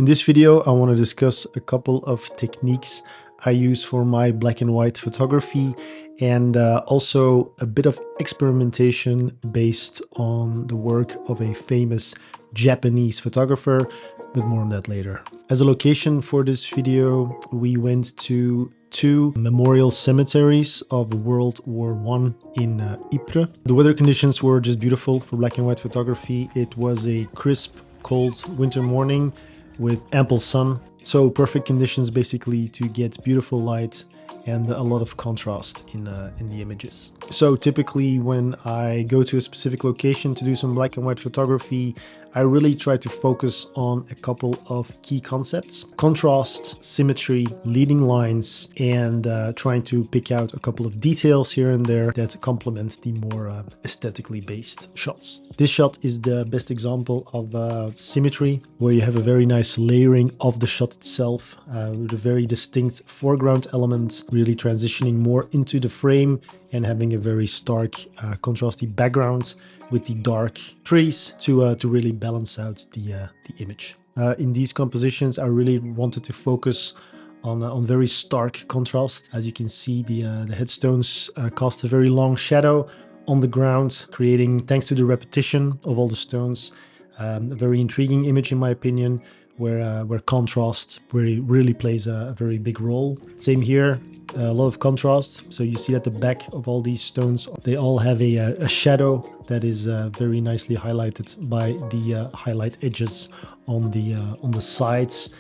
In this video, I want to discuss a couple of techniques I use for my black and white photography and also a bit of experimentation based on the work of a famous Japanese photographer, but more on that later. As a location for this video, we went to two memorial cemeteries of World War I in Ypres. The weather conditions were just beautiful for black and white photography. It was a crisp, cold winter morning with ample sun, so perfect conditions basically to get beautiful light and a lot of contrast in the images. So typically when I go to a specific location to do some black and white photography, I really try to focus on a couple of key concepts: contrast, symmetry, leading lines, and trying to pick out a couple of details here and there that complement the more aesthetically based shots. This shot is the best example of symmetry, where you have a very nice layering of the shot itself with a very distinct foreground element, really transitioning more into the frame and having a very stark contrasty background with the dark trees to really balance out the image. In these compositions, I really wanted to focus on very stark contrast. As you can see, the headstones cast a very long shadow on the ground, creating, thanks to the repetition of all the stones, a very intriguing image in my opinion, where contrast really plays a very big role. Same here, a lot of contrast. So you see at the back of all these stones, they all have a shadow that is very nicely highlighted by the highlight edges on the sides,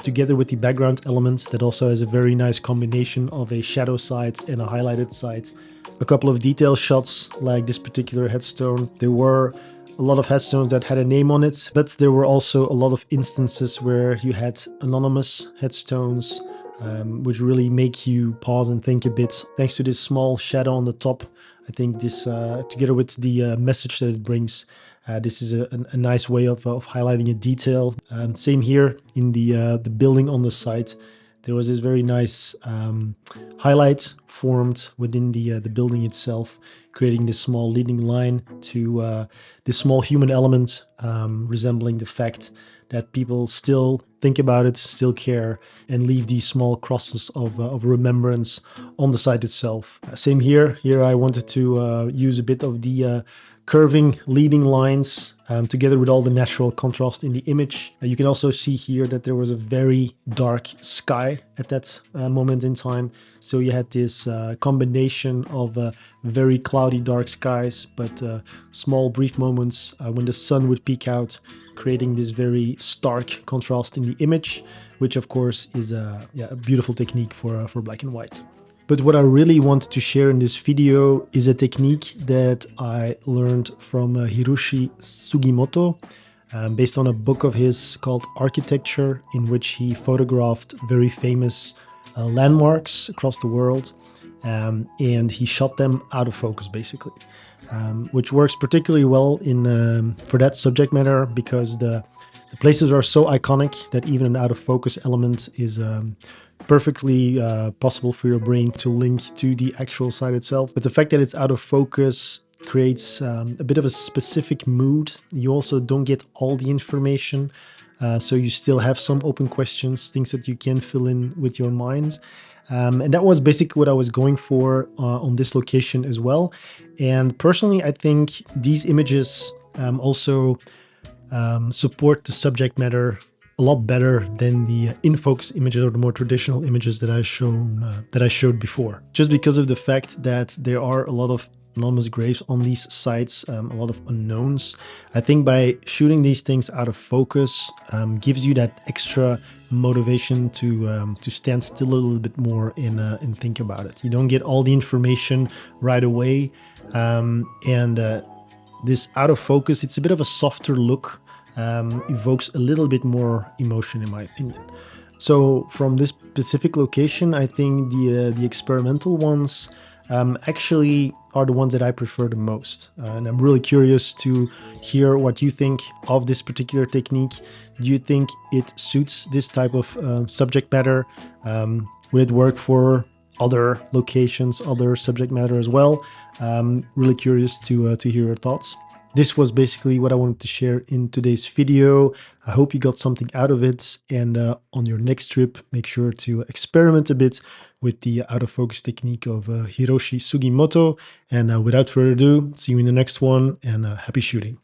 together with the background element that also has a very nice combination of a shadow side and a highlighted side. A couple of detail shots like this particular headstone. There were a lot of headstones that had a name on it, but there were also a lot of instances where you had anonymous headstones, which really make you pause and think a bit. Thanks to this small shadow on the top, I think this, together with the message that it brings, this is a nice way of highlighting a detail. Same here in the building on the side. There was this very nice highlight formed within the building itself, creating this small leading line to this small human element, resembling the fact that people still think about it, still care, and leave these small crosses of remembrance on the site itself. Same here. Here I wanted to use a bit of the curving leading lines together with all the natural contrast in the image. You can also see here that there was a very dark sky at that moment in time. So you had this combination of very cloudy dark skies, but small brief moments when the sun would peek out, creating this very stark contrast in the image, which of course is a beautiful technique for black and white. But what I really want to share in this video is a technique that I learned from Hiroshi Sugimoto, based on a book of his called Architecture, in which he photographed very famous landmarks across the world, and he shot them out of focus basically, which works particularly well in for that subject matter, because the places are so iconic that even an out of focus element is perfectly possible for your brain to link to the actual site itself. But the fact that it's out of focus creates a bit of a specific mood. You also don't get all the information, so you still have some open questions, things that you can fill in with your mind. And that was basically what I was going for on this location as well. And personally, I think these images also support the subject matter a lot better than the in-focus images or the more traditional images that I showed before. Just because of the fact that there are a lot of anonymous graves on these sites, a lot of unknowns. I think by shooting these things out of focus gives you that extra motivation to stand still a little bit more and think about it. You don't get all the information right away, and this out of focus, it's a bit of a softer look. Evokes a little bit more emotion in my opinion. So from this specific location, I think the experimental ones actually are the ones that I prefer the most. And I'm really curious to hear what you think of this particular technique. Do you think it suits this type of subject matter? Would it work for other locations, other subject matter as well? Really curious to hear your thoughts. This was basically what I wanted to share in today's video. I hope you got something out of it. And on your next trip, make sure to experiment a bit with the autofocus technique of Hiroshi Sugimoto. And without further ado, see you in the next one, and happy shooting.